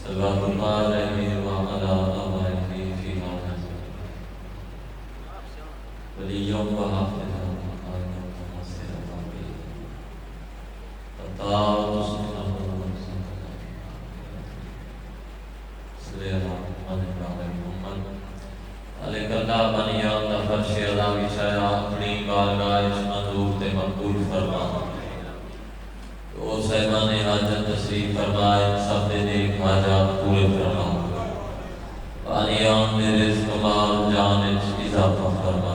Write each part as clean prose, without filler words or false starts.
صلوات اللہ علیہ وعلا آبائہ فی مانت ولیوں و حافظوں وقائدوں و مسیروں کی تطاعت سنتوں صلی اللہ علیہ محمد علیہ اللہ بنیان دفر شیعہ وشایہ اپنی بارگاہ منظور تے مقبول فرما او صاحبان حاجت تشریف فرمائے سب دے نیک حاجات پورے فرما بانیان دے رزق مال جان اضافہ فرما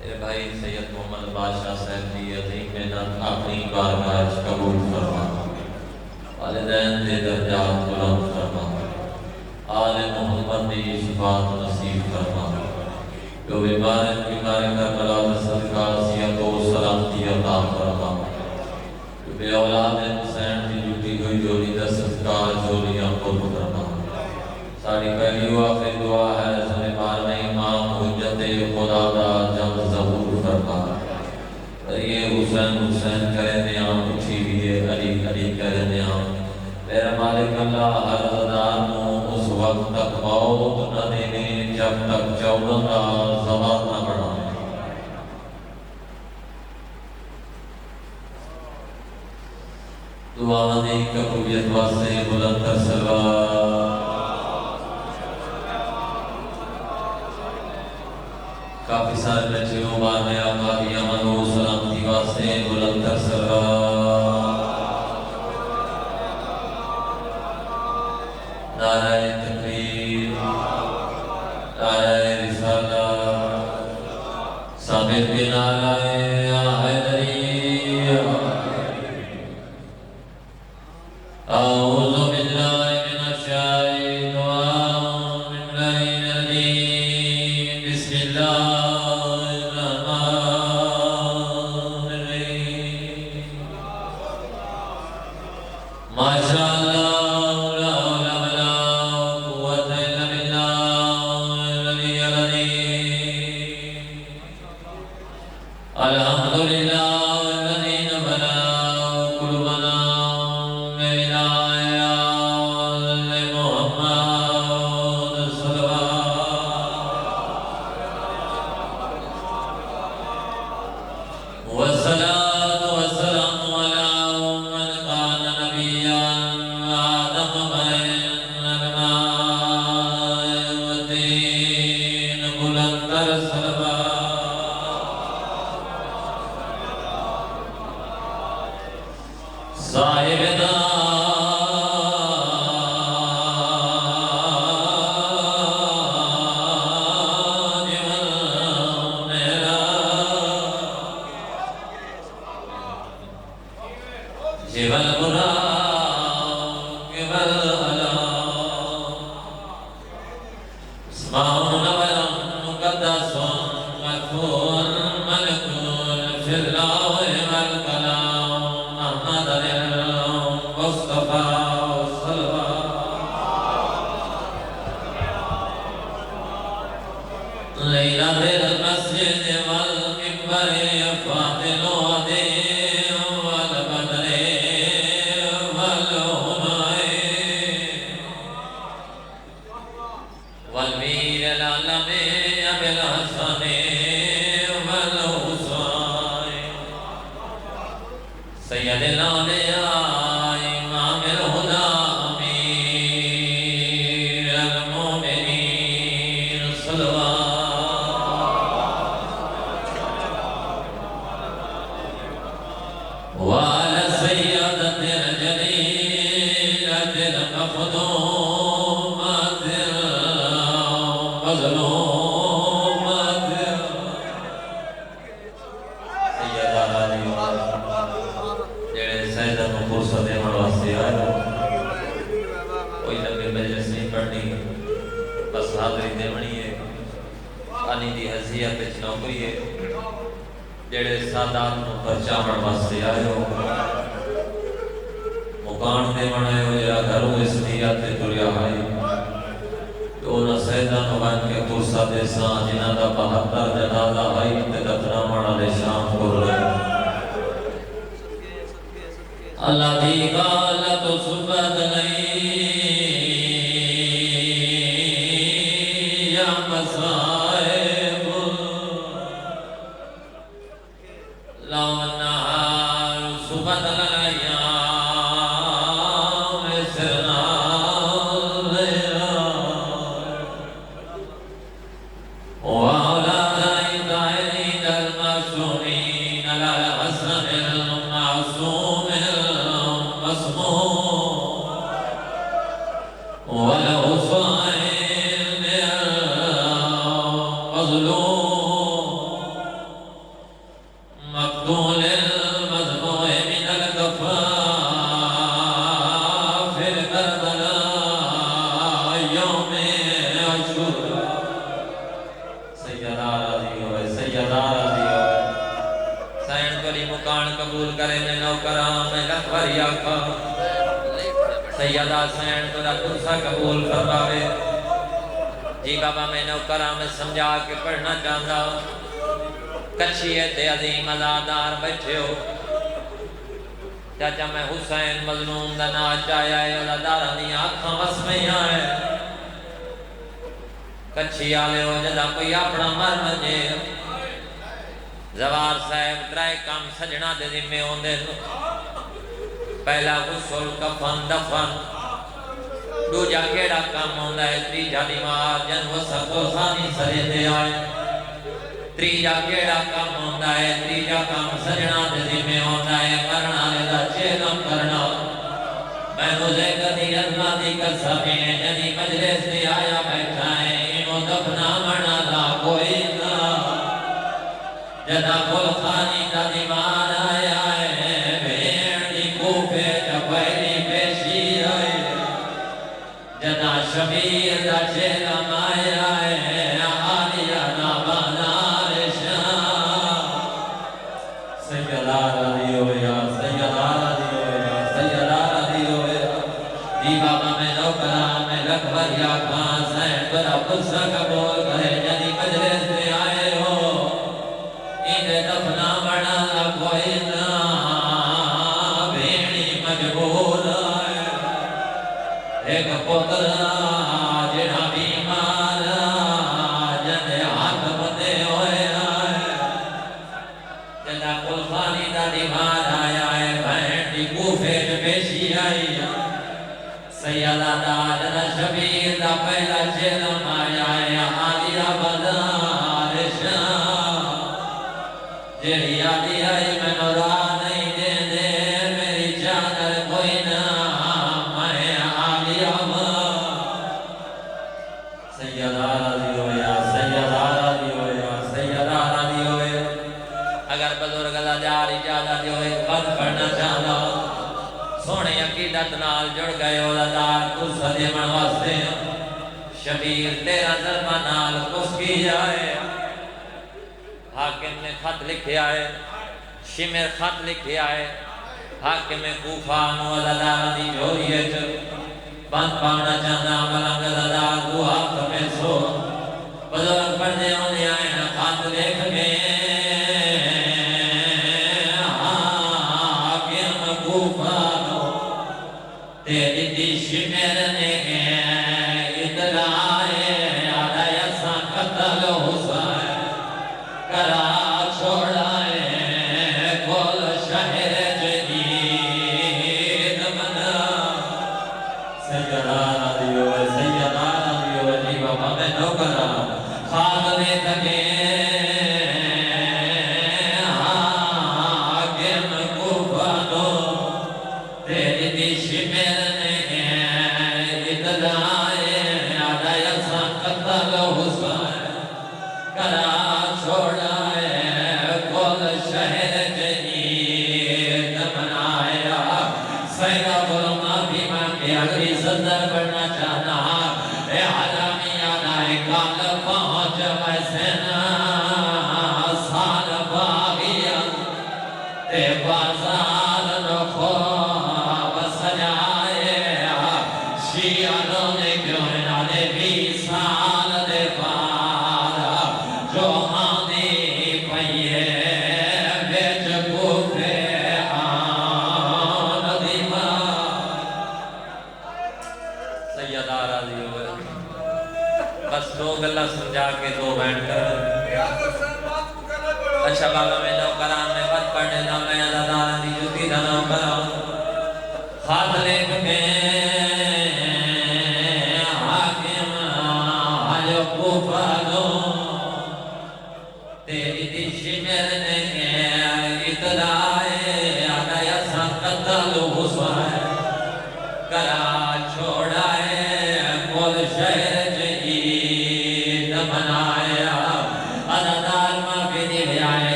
اے بھائی سید محمد بادشاہ صاحب کی عظیم محنت اپنی بارگاہ قبول فرما والدین دے درجات بلند فرما آل محمد دی شفاعت نصیب فرما جو بیمار کا بلا صدقہ صحت و سلامتی عطا فرما بے اولاد حسین کی جھوٹی ہوئی جوڑی دا صدقہ جوڑیاں خود فرما ساری پہلی و آخری دعا ہے سلیمان امام حجت خدا دا جب ظہور فرما یہ حسین حسین کرے نیام اٹھی بھی علی علی کرے نیام میرا مالک اللہ ہر ازدار مو اس وقت تک موت نہ دینے جب تک چودن کا زمان نہ بڑھا دعا دی قبولیت واسطے بلند تر صلوات کافی سارے بچے ہوں بار میں آقا کی امن و سلامتی واسطے بلند تر صلوات نعرہ تکبیر نعرہ رسالہ ثابت کے نعرہ حیدری أعوذ بالله من الشيطان الرجيم بسم الله الرحمن الرحيم ما شاء الله لا حول ولا قوة إلا بالله العلي العظيم الحمد لله اللہ دی غالت و صفت نہیں والحسين المظلوم مقتول المذبوح من الكفاف في كربلاء يوم عاشوراء سیدہ راضی ہوئے سیدہ راضی ہوئے سین کری مکان قبول کرے میں نوکرام میں لکھور یاکا سیدہ سین ترا ترسا قبول فرماوے جی بابا میں نوکرام میں سمجھا کے پڑھنا چاہتا کچھیت عظیم ازادار بیٹھے ہو چاچا میں حسین مظلوم دنا چاہیا ہے ازادار نہیں آنکھاں وس میں آئے کچھی آلے ہو جدا کوئی اپنا مر مجھے زوار صاحب ترائے کام سجنا دے ذمے ہوندے پہلا غسل کفن دفن دوجا کیڑا کام ہوندا ہے تیجا بیمار جن وسط و ثانی سرے دے آئے تیجا کیڑا کام ہوندا ہے تیجا کام سجنا دے ذمے ہوندا ہے مرنا لے دا چیلم کرنا میں مجھے کدی ازماتی قسمیں جنی مجلس سے آیا بیٹھا ہے انہوں دفنا مرنا دا کوئی نہ جدا کل خانی دا دیوان آیا ہے بھیڑی کوفے چپیلی پیشی آئے جدا شبیر دا چیلم آیا ہے آلیا نابانا رشاہ سیدہ راضی ہویا سیدہ راضی ہویا سیدہ راضی ہویا دی بابا میں نوکرام میں لکھور یا کھان سین برا قصہ قبول کرے جدی مجلس میں آئے ہو انہیں دفنا بڑا کوئی نہ بھیڑی مجبور آئے ایک پتر جڑا بیمار جنے ہاتھ بندے ہوئے آئے جنا کل خانی دا دیوار آیا ہے بہن دی کوفے جو پیشی آئی سیدہ دا جنا شبیر دا پہلا چیلم آیا ہے آلیا بدار شاہ جیڑی آلی آئی میں نورا نہیں دے دے میری چادر کوئی نہ میں آلیا سیدہ راضی ہویا سیدہ راضی ہویا سیدہ راضی ہویا اگر بزرگ دا جار اجازت ہوئے بند پڑھنا چاہتا سونے عقیدت نال جڑ گئے اولادار کس دے من واسطے شبیر تیرا ظلمہ نال کس کی جائے حاکم نے خط لکھے آئے شمر خط لکھے آئے حاکم کوفہ اولادار دی جوریت بند پانا چاہتا ملنگ دادار دو ہاتھ میں سو بزرگ پڑھنے ہونے آئے نا خط لکھ گئے حاکم کوفہ تیری دی شمر نے اطلاع آدھا یسا قتل حسین کرا چھوڑائے کل شہر جدید منا سیدہ راضی ہوئے جی بابا میں نوکرا خواب میں تکے حاکم کوفہ دو تیری دی شمر نے اطلاع آدھا یسا قتل حسین کرا چھوڑائے کل شہر جدید منایا سیدہ غلما بھی ماں کے اگلی صدر بڑھنا چاہنا اے عالمی آنائے کال پہنچ ویسینا سال باغیا تے بازار نخو بسجائے شیعہ نے کیوں نالے 20 سال دے پارا جو آنی پئیے بیچ کوفے آن دیما سیدہ راضی ہوئے بس دو گلہ سمجھا کے دو بینڈ کر اچھا بابا میں نوکران میں بات پڑھنے دا میں ازادار دی جوتی دا نوکران خط لکھ کے حاکم آجو کوفہ دو تیری دی شمر نے اطلاع آدھا یسا قتل حسین کرا چھوڑائے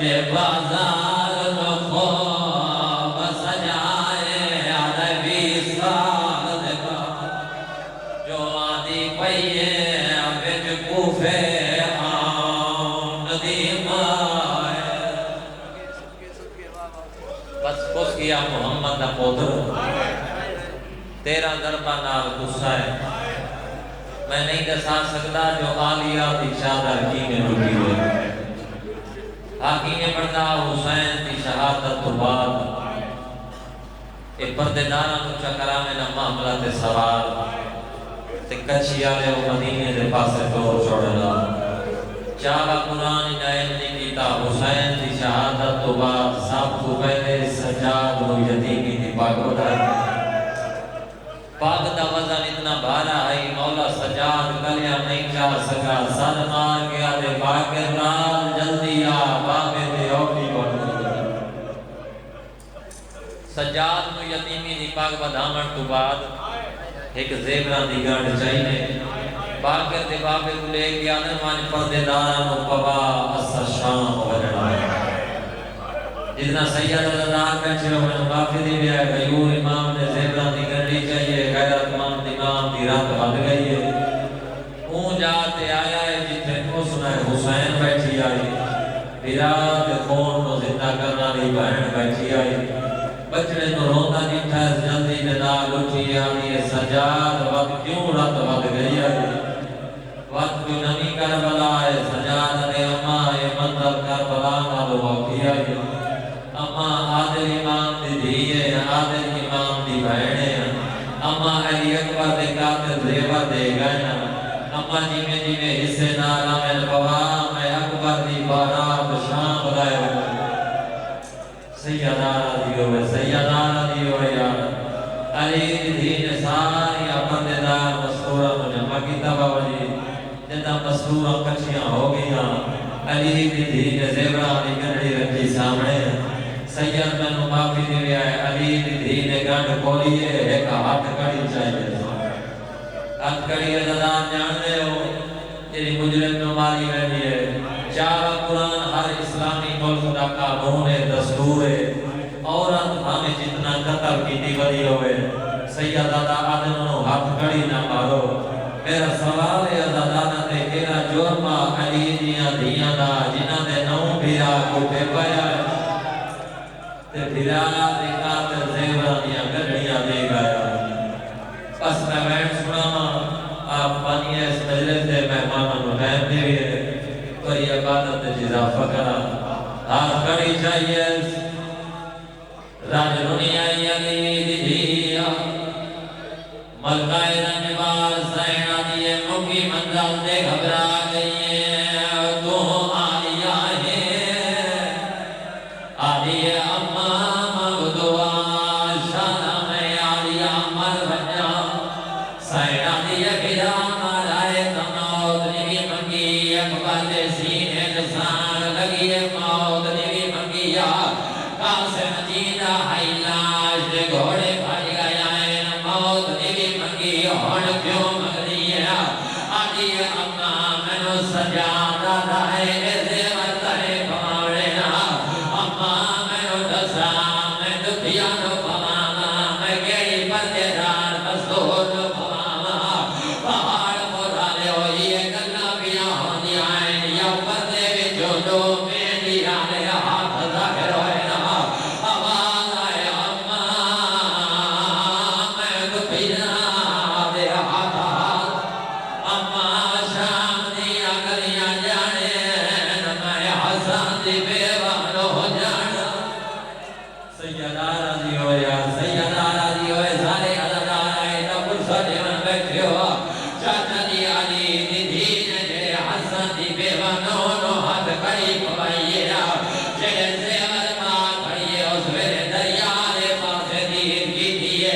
بازار میں خوب سجائے عربی ساغ کا جو آدھی پئیے بچ کوفے ندیم آئے بس خوش کیا محمد دا پوتر تیرا دربہ نال غصہ ہے میں نہیں دسا سکتا جو عالیہ دی شادر کی میں روٹی ہوئے حاکیم بردہ حسین دی شہادت تو بعد ایک پردیدارہ کو چکرہ میں نہ معاملہ تے سوال تے کچھی آلے و مدینے دے پاسے دور چھوڑنا چاہا قرآن جائل نہیں کیتا حسین دی شہادت تو بعد سب کو پہلے سجاد و یتیمی دی پاک اٹھائے پاک دا وزن اتنا بھارا ہے مولا سجاد گلیا نہیں چاہ سکا سر مار گیا دے باقر نال جلدی آ باقر دے اوٹی بڑھ سجاد نو یتیمی دی پاک بدامن تو بعد ایک زیبران دی گانڈ چاہیے باقر دے بابے کو لے گیا نرمان پردے دارانو پبا اسا شام وجڑا جتنا سید اللہ بیٹھے ہوئے باقی دی بھی ہے غیور امام نے زیبران دی گانڈی چاہیے غیرت امام دی امام دی رات بھد گئی ہے اون جاتے آیا ہے جتنے حسن حسین بیٹھی آئی بیرات خون کو زندہ کرنا دی بہن بیٹھی آئی بچڑے تو روندہ جیٹھا ہے جلدی جنال اٹھی آئی سجاد وقت کیوں رات بھد گئی ہے وقت کیوں نمی کربلا ہے سجاد نے اماں یہ منظر کربلا نالو وقتی آئی اماں عادل امام دی دیئے عادل امام دی بہنے اماں علی اکبر دے قاتل زیور دے گئے اماں جی میں حصے نالا میں القوام میں اکبر دی باراب شام رائے سیدارہ دیو ہے یار علی دین ساری اپندیدار مستورہ مجھے مکی تباہ جی جدہ مستورہ کچھیاں ہو گیا علی دین زیورہ دی گنڈی رکھی سامنے سید میں نو معافی دیویا ہے علی دین گنڈ کھولیے ایک ہاتھ کڑی چاہیے ہاتھ کڑی ازدان جان دے ہو جنہی مجرم نماری رہی ہے چارہ قرآن ہر اسلامی ملک دا قانون دستور عورت ہمیں جتنا قتل کی دیوری ہوئے سیدہ آدموں ہاتھ کڑی نہ مارو میرا سوال ہے ازدانہ تے کیرا جرمہ علی دیاں دیاں دا جنہ دے نو بھیرا کو پہ پایا ہے تے بھیرا دیکھا تے زیورہ دیاں گڑڑیاں دے گایا بس میں بیٹھ سنا آپ پانی اس مجلس دے مہمانوں نے رہن دے ہوئے تو یہ عبادت جزا فکرہ ہاتھ کڑی چاہیے راج دنیا یعنی دیا ملکہ رنجبار سینہ دیئے مکی منزل دے گھبرا گئیے تو آلیا ہے آلیہ امام مغدوہ شانہ میں آلیا مرحجہ سینہ دیئے بھیرا مارائے تمہود نبی منگی اکبر دے سینے جسان لگیے موت نبی منگیا قاسم جیدہ حیلاش دے گھوڑے بھائی گیا ہے موت نبی منگی ہون کیوں مگری ہے آدھی اممہ منو سجادہ دائے زیور ترے پھاڑے اممہ منو دسا میں دکھیانو پھواما میں گئی پردیدار مصدور پھواما پہاڑ مورالے ہوئی گلنا بیا ہونی آئین یا پردے بھی جھوٹو میں دیا لے ہاتھ ظاہر ہوئے آواز آئے اممہ میں دکھینا دے ہاتھ اممہ شام دیا گلیاں جانے میں حسن دی بیوانو جانا سیدہ راضی ہوئے سیدہ راضی ہوئے سارے عددار آئے تب سجن بیٹھے ہوا چاچا دی علی دی دین جے حسن دی بیوانو نو ہاتھ کڑی پوائیے جے زیور ماں کھڑیے اس میرے دریا دے پاسے دین کی دیئے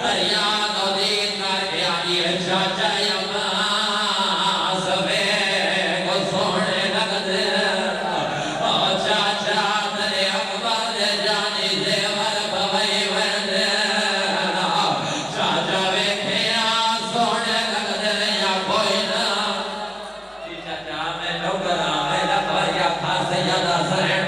دریا تو دین کر کے آئی چاچا یماں سبے کو سونے لگ دے چاچا ترے اکبر دے جانی زیور پوائی وردے چاچا ویکھیا سونے لگ دے یا کوئی نہ چاچا میں ڈوگرہ میں لکھا یا کھا سیدہ سرین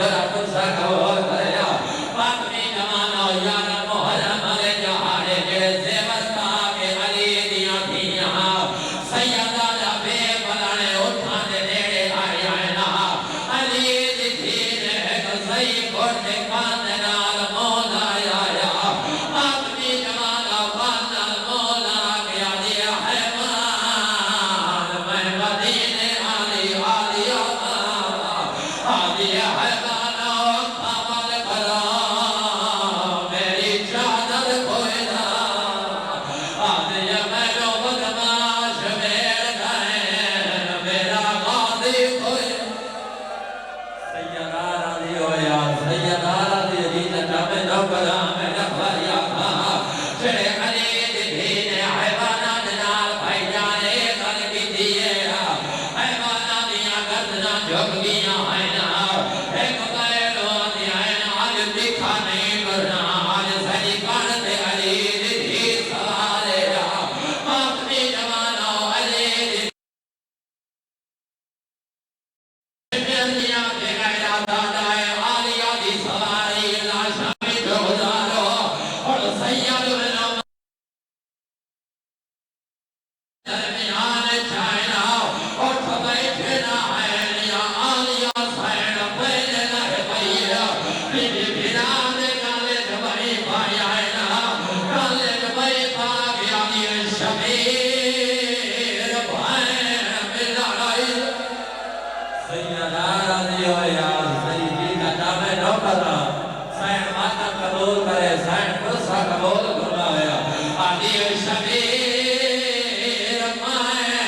قبول کرے حسین قصہ قبول فرمایا آدھی شبیر مائے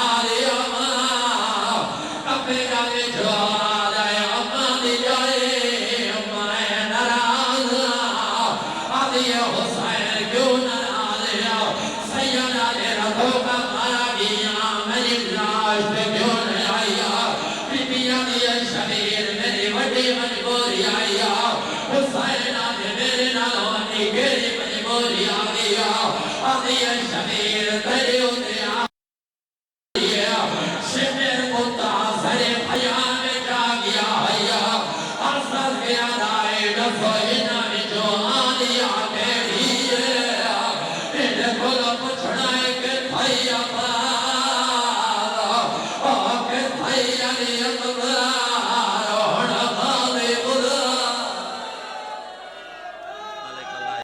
آدھی اماں کبھی جاوی جو آدھے اماں دی جائے مائے نراز آدھی حسین کیوں نراز سیدہ دے رتھوں کا مارا گیا میری لاش پہ کیوں نہیں آیا شبیر میری وڈی مجبوری آیا حسین آدھے میرے نالوانی میری مجبوری آگیا آدھی شبیر تیرے اترے آگیا شبیر کتا سرے بھیان میں جا گیا آیا حسن کے آدھائی ڈسوئی